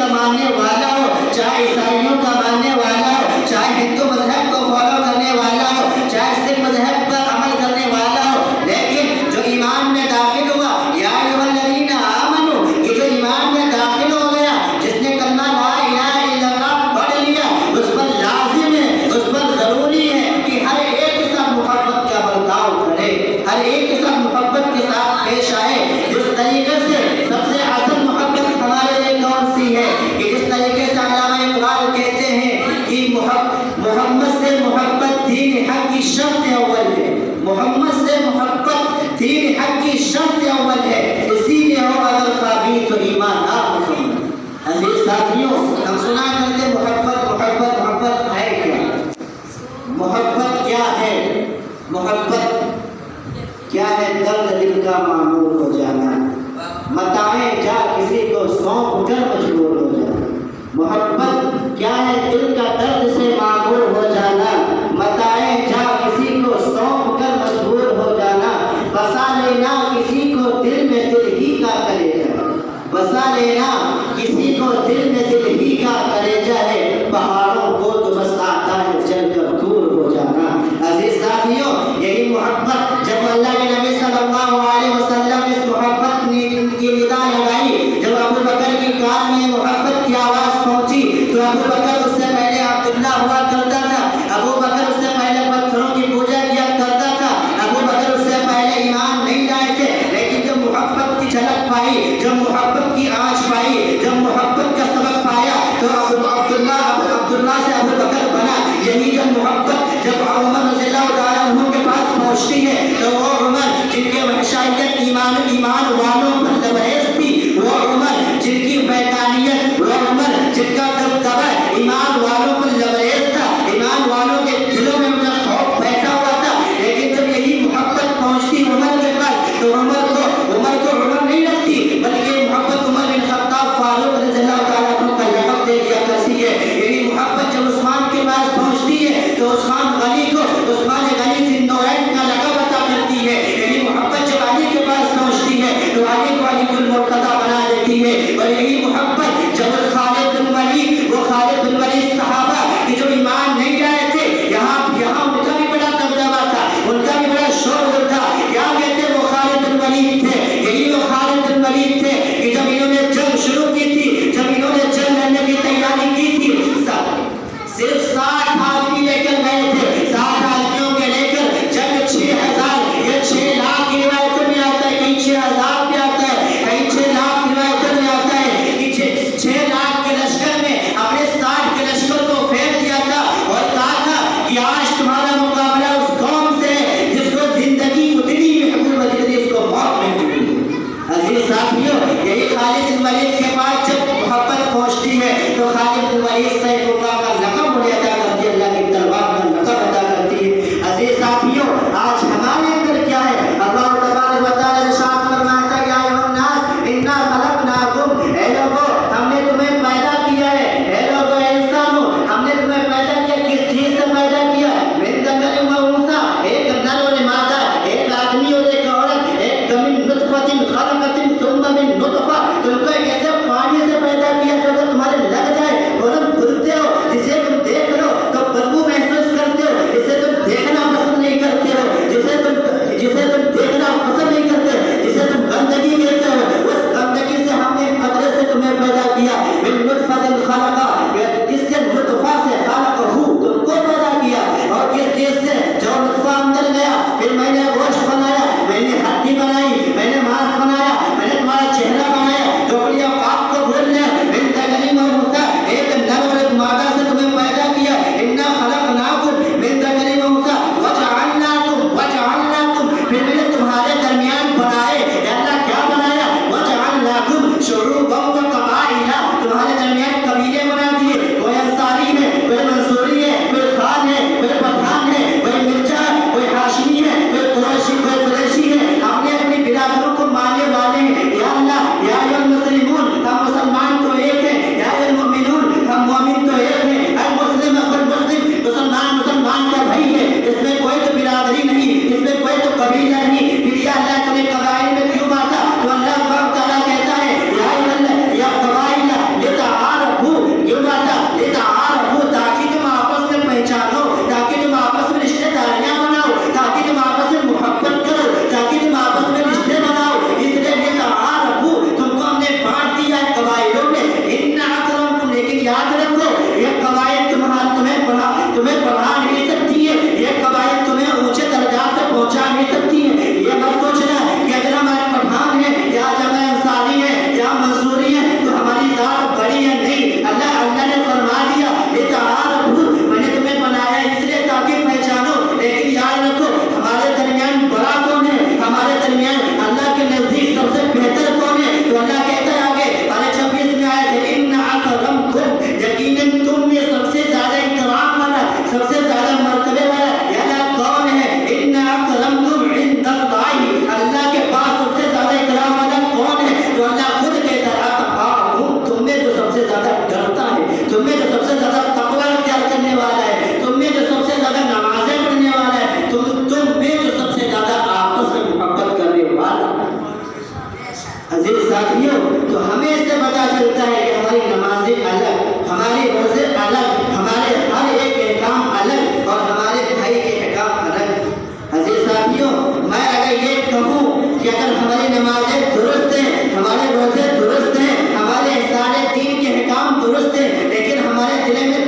کا ماننے والا ہو، چاہے عیسائیوں کا ماننے والا ہو، چاہے ہندو مذہب کو فالو کرنے والا ہو، چاہے سکھ مذہب پر عمل کرنے والا ہو، لیکن جو ایمان میں داخل ہوا، یا ایھا الذین آمنو، یہ جو ایمان میں داخل ہو گیا، جس نے کلمہ لا الہ الا اللہ پڑھ لیا، اس پر لازم ہے، اس پر ضروری ہے کہ ہر ایک کے ساتھ محبت کا برتاؤ کرے، ہر ایک کے ساتھ محبت کے ساتھ پیش آئے۔ جس طریقے سے سب سے اصل محبت ہمارے لیے کون سی ہے کہ جس طریقے سے علامہ اقبال کہتے ہیں کہ محمد سے محبت دین حق کی شرط اول ہے، محمد سے محبت دین حق کی شرط اول ہے، اسی لیے ہو اگر قابل تو ایمان نہ محمد۔ عزیز ساتھیوں، ہم سنا کرتے محبت محبت محبت ہے کیا؟ محبت کیا ہے؟ محبت کیا ہے؟ درد دل کا معمول ہو جانا، متاعیں جا کسی کو سونپ کر مجبور ہو جانا۔ محبت کیا ہے؟ دل کا درد سے معمول ہو جانا، متاعیں جا کسی کو سونپ کر مجبور ہو جانا، بسا لینا کسی کو دل میں دل ہی کا کلیجہ، بسا لینا کسی کو دل میں دل ہی کا کلیجہ ہے، پہاڑوں کو تو بس آتا ہے چل کر دور ہو جانا۔ عزیز ساتھیوں، یہی محبت جب اللہ کے نبی صلی اللہ علیہ وسلم نے اس محبت کی ندا لگائی، جب ابو بکر کی کان میں محبت کی آواز پہنچی تو ابو بکر اس سے پہلے عبداللہ ہوا کرتا تھا، ابو بکر اس سے پہلے پتھروں کی پوجا کیا کرتا تھا، ابو بکر اس سے پہلے ایمان نہیں لائے تھے، لیکن جب محبت کی جھلک پائی، جب محبت کی آنچ پائی، جب محبت کا سبق پایا تو عبداللہ سے ابو بکر بنا۔ یہی جب محبت جب عمر رضی اللہ تعالیٰ عنہ کے پاس پہنچتی ہے تو وہ عمر جن کے وحشیت ایمان والوں پر لبریز تھی، وہ عمر جن کی بیدانیت، وہ عمر جن کا دبدبہ تم میں جو سب سے زیادہ تقوی اختیار کرنے والا ہے، تم میں جو سب سے زیادہ نمازیں پڑھنے والا ہے، تم میں جو سب سے زیادہ آپس میں محبت کرنے والا ہے۔ عزیز ساتھیوں، تو ہمیں اس سے پتہ چلتا ہے کہ ہماری نمازیں الگ، ہماری روزے الگ، ہمارے ہر ایک احکام الگ اور ہمارے بھائی کے احکام الگ۔ عزیز ساتھیوں، میں اگر یہ کہوں کہ اگر ہماری نمازیں درست ہیں، ہمارے روزے درست ہیں، ہمارے سارے دین کے احکام درست ہیں، لیکن ہمارے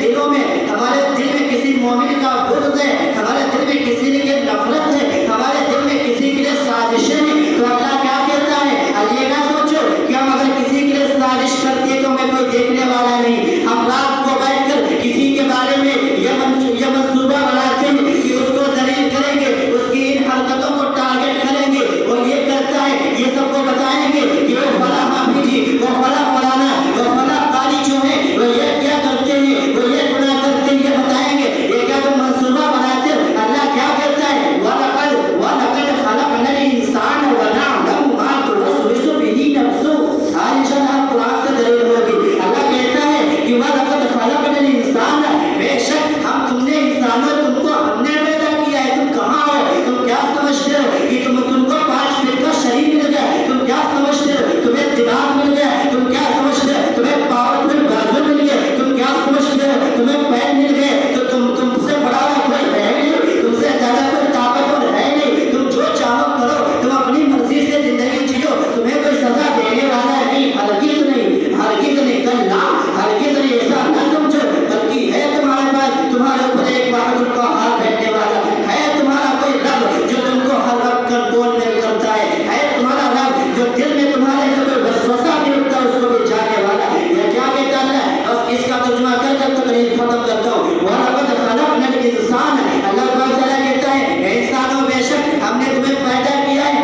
دلوں میں ہمارے دل میں کسی مومن کا بغض ہے، ہمارے دل میں کسی کے نفرت ہے، ہمارے دل میں کسی کے لیے سازشیں ہیں، تو اللہ کیا کہتا ہے؟ یہ نہ سوچو کہ ہم اگر کسی کے لیے سازش کرتے ہیں تو ہمیں کوئی دیکھنے والا نہیں، ہم رات کو بیٹھ کر کسی کے بارے میں یہ منصوبہ بناتے ہیں کہ اس کو ذلیل کریں گے، اس کی ان حرکتوں کو ٹارگٹ کریں گے، اور یہ کرتا ہے یہ سب کو بتائیں گے کہ وہ فلاں حافظ جی، وہ فلاں مولانا، وہ فلاں قاری جو ہے وہ یہ کیا کرتے ہیں، وہ یہ گناہ کرتے ہیں، یہ بتائیں گے، یہ کیا تم منصوبہ بناتے ہو؟ اللہ کیا کہتا ہے؟ وَلَقَدْ خَلَقْنَا الْإِنسَانَ وَنَعْلَمُ مَا تُوَسْوِسُ بِهِ نَفْسُهُ۔ آج انشاءاللہ قرآن سے دلیل ہوگی۔ اللہ کہتا ہے کہ وَلَقَدْ خَلَقْنَا الْإِنسَانَ، بے شک ہم تم نے انسانوں، تم کو ہم نے پیدا کیا ہے، تم کہاں ہو؟ تم کیا سمجھتے ہو کہ تم کو 5 فٹ کا شریر مل گیا؟ تم کیا سمجھتے ہو تمہیں دماغ مل گیا؟ تم کیا سمجھتے ہو تمہیں پاورفل بازو مل گئے؟ تم کیا سمجھتے ہو تمہیں پیر مل گئے؟ تو تم سے بڑا کوئی ہے نہیں، تم سے زیادہ کوئی طاقتور ہے نہیں، تم جو چاہو کرو، تم اپنی مرضی سے زندگی جیو، تمہیں کوئی سزا دینے والا نہیں، ہرگز نہیں، ہرگز نہیں، کلا ہرگز نہیں، ایسا نہ سمجھو، بلکہ ہے تمہارے پاس، تمہارے اوپر ایک بہادر کا ہاتھ بیٹھنے والا ہے، تمہارا کوئی رب جو تم کو ہر وقت کنٹرول میں کرتا ہے تمہارا رب جو دل میں تمہارے کوئی وسوسہ بھی ہوتا ہے اس کو بھی جانے والا ہے۔ یہ کیا کہتا ہے؟ بس اس کا ترجمہ کر کر تقریر ختم کرتا ہوں۔ وَلَقَدْ خَلَقْنَا الْإِنسَانَ، اللہ تعالیٰ کہتا ہے انسانوں بے شک ہم نے تمہیں پیدا کیا ہے،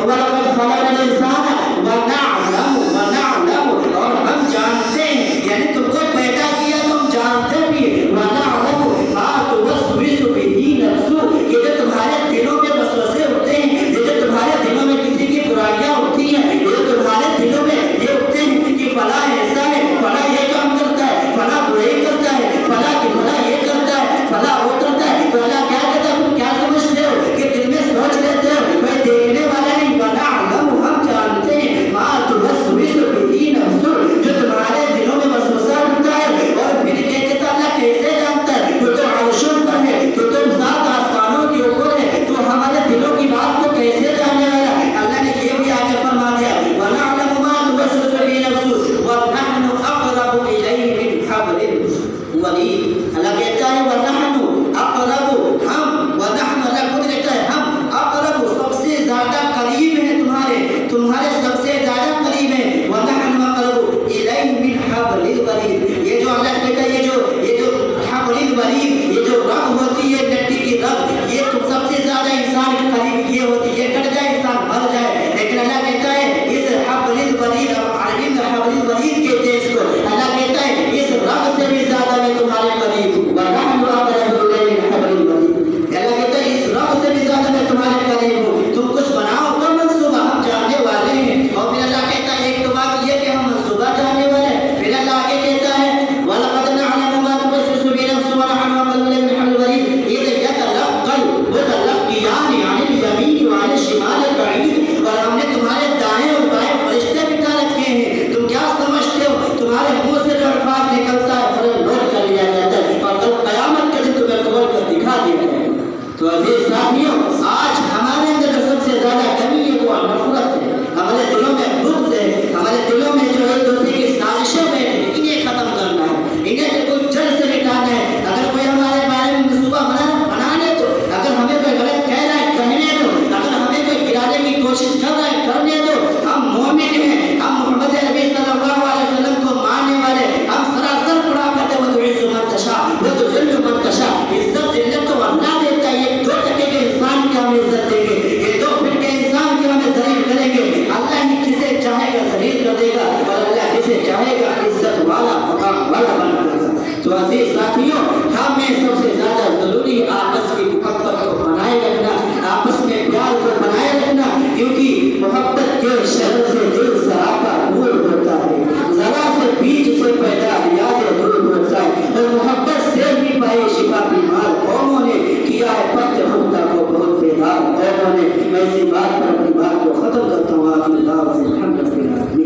وَلَقَدْ خَلَقْنَا الْإِنسَانَ وَنَعْلَمُ، اور ہم جانتے ہیں، یعنی تم کو پیدا کیا تم جانتے بھی، وَنَعْلَمُ مَا تُوَسْوِسُ بِهِ نَفْسُهُ، یہ جو تمہارے دلوں میں وسوسے ہوتے ہیں، یہ جو تمہارے دلوں میں کسی کی برائیاں ہوتی ہیں، یہ جو تمہارے دلوں میں یہ ہوتے ہیں کہ فلاں ایسا ہے، فلاں یہ کام کرتا ہے، فلاں برائی کرتا ہے، فلاں یہ کرتا ہے، فلاں وہ کرتا ہے، تو اللہ کیا کہتا ہے؟ تم کیا سمجھتے ہو کہ دل میں سوچ لیتے ہو کوئی دیکھنے والا نہیں؟ وَنَعْلَمُ، ہم جانتے ہیں، مَا تُوَسْوِسُ بِهِ نَفْسُهُ، جو تمہارے دلوں میں وسوسہ ہوتا ہے، اور پھر کہتے اللہ کیسے جانتا ہے؟ تو عرشوں پر ہے، تو تم ذات آسمانوں کے اوپر ہے، تو ہمارے دلوں کی بات کو کیسے جاننے والا ہے؟ اللہ نے یہ بھی آگے فرما دیا، وَنَعْلَمُ مَا تُوَسْوِسُ بِهِ نَفْسُهُ وَنَحْنُ أَقْرَبُ إِلَيْهِ مِنْ حَبْلِ الْوَرِيدِ۔ اللہ کہتا ہے وَنَحْنُ أَقْرَبُ، ہم، وَنَحْنُ، اللہ خود کہتا ہے ہم، أَقْرَبُ، سب سے زیادہ قریب ہیں تمہارے سب سے زیادہ قریب ہیں، وَنَحْنُ أَقْرَبُ إِلَيْهِ مِنْ حَبْلِ الْوَرِيدِ۔ یہ جو اللہ کہتا ہے یہ جو حبل الورید، یہ جو رگ ہوتی ہے نٹی کی رگ، یہ تو سب سے زیادہ انسان کے قریب یہ ہوتی ہے، یہ کٹ جائے انسان مر جائے، لیکن اللہ کہتا ہے اس حبل الورید، عربی میں حبل الورید کہتے ہیں اس کو، اللہ کہتا ہے اس رگ سے بھی زیادہ میں تمہارے قریب ہوں، وَنَحْنُ أَقْرَبُ إِلَيْهِ مِنْ حَبْلِ الْوَرِيدِ۔ اللہ کہتا ہے اس رگ سے بھی زیادہ میں تمہارے قریب ہوں، تم کچھ بناؤ تو منصوبہ ہم جاننے والے ہیں۔ اور پھر اللہ کہتا ہے ایک تو بات یہ کہ ہم منصوبہ جاننے والے ہیں، پھر اللہ آگے کہتا ہے وَلَقَدْ نَعْلَمُ مَا تُوَسْوِسُ بِهِ نَفْسُهُ وَنَحْنُ أَقْرَبُ إِلَيْهِ مِنْ حَبْلِ الْوَرِيدِ۔ یہ يتلقيان عن اليمين وعن الشمال قعيد، اور ہم نے تمہارے دائیں اور بائیں فرشتے بٹھا رکھے ہیں، تم کیا سمجھتے ہو تمہارے منہ سے جو الفاظ نکلتا ہے فوراً نوٹ کر لیا جاتا ہے، اور کل قیامت کے دن تمہیں کھول کر دکھا دیا جائے گا۔ تو عزیز ساتھیوں، آج ہمارے اندر جو سب سے زیادہ کمی ہے وہ نفرت ہے، ہمارے دلوں میں بغض ہے، ہمارے دلوں میں جو ایک دوسرے کی سازشیں بیٹھی ہیں، انہیں ختم کرنا ہے، انہیں کوئی جڑ سے مٹانا ہے۔ اگر کوئی ہمارے بارے میں منصوبہ بنانے دو، اگر ہمیں کوئی غلط کہہ رہا ہے کہنے دو، اگر ہمیں کوئی گرانے کی کوشش کر رہا ہے کرنے دو، ہم مومن ہیں، ہم محمد نبی صلی اللہ علیہ وسلم کو ماننے والے، ہم سراسر پڑھا کرتے وَتُعِزُّ مَن تَشَاءُ وَتُذِلُّ مَن تَشَاءُ، عزت ذلت تو اللہ دیتا ہے، یہ 2 ٹکے کے انسان کی ہم عزت دیں گے، یہ 2 فٹ کے انسان کی ہمیں ذلیل کریں گے، اللہ ہی جسے چاہے گا ذلیل کر دے گا، اور اللہ جسے چاہے گا عزت والا مقام والا بنا دے گا۔ تو عزیز ساتھیوں، ہمیں سب سے زیادہ ضروری آپس کی محبت کو بنائے رکھنا، آپس میں پیار کو بنائے رکھنا، کیونکہ محبت کے شہر سے دل سراپا نور ہوتا ہے، ذرا سے بیج سے پیدا یاد نور ہوتا ختم کرتا ہوں. آخر دعوانا الحمد للہ.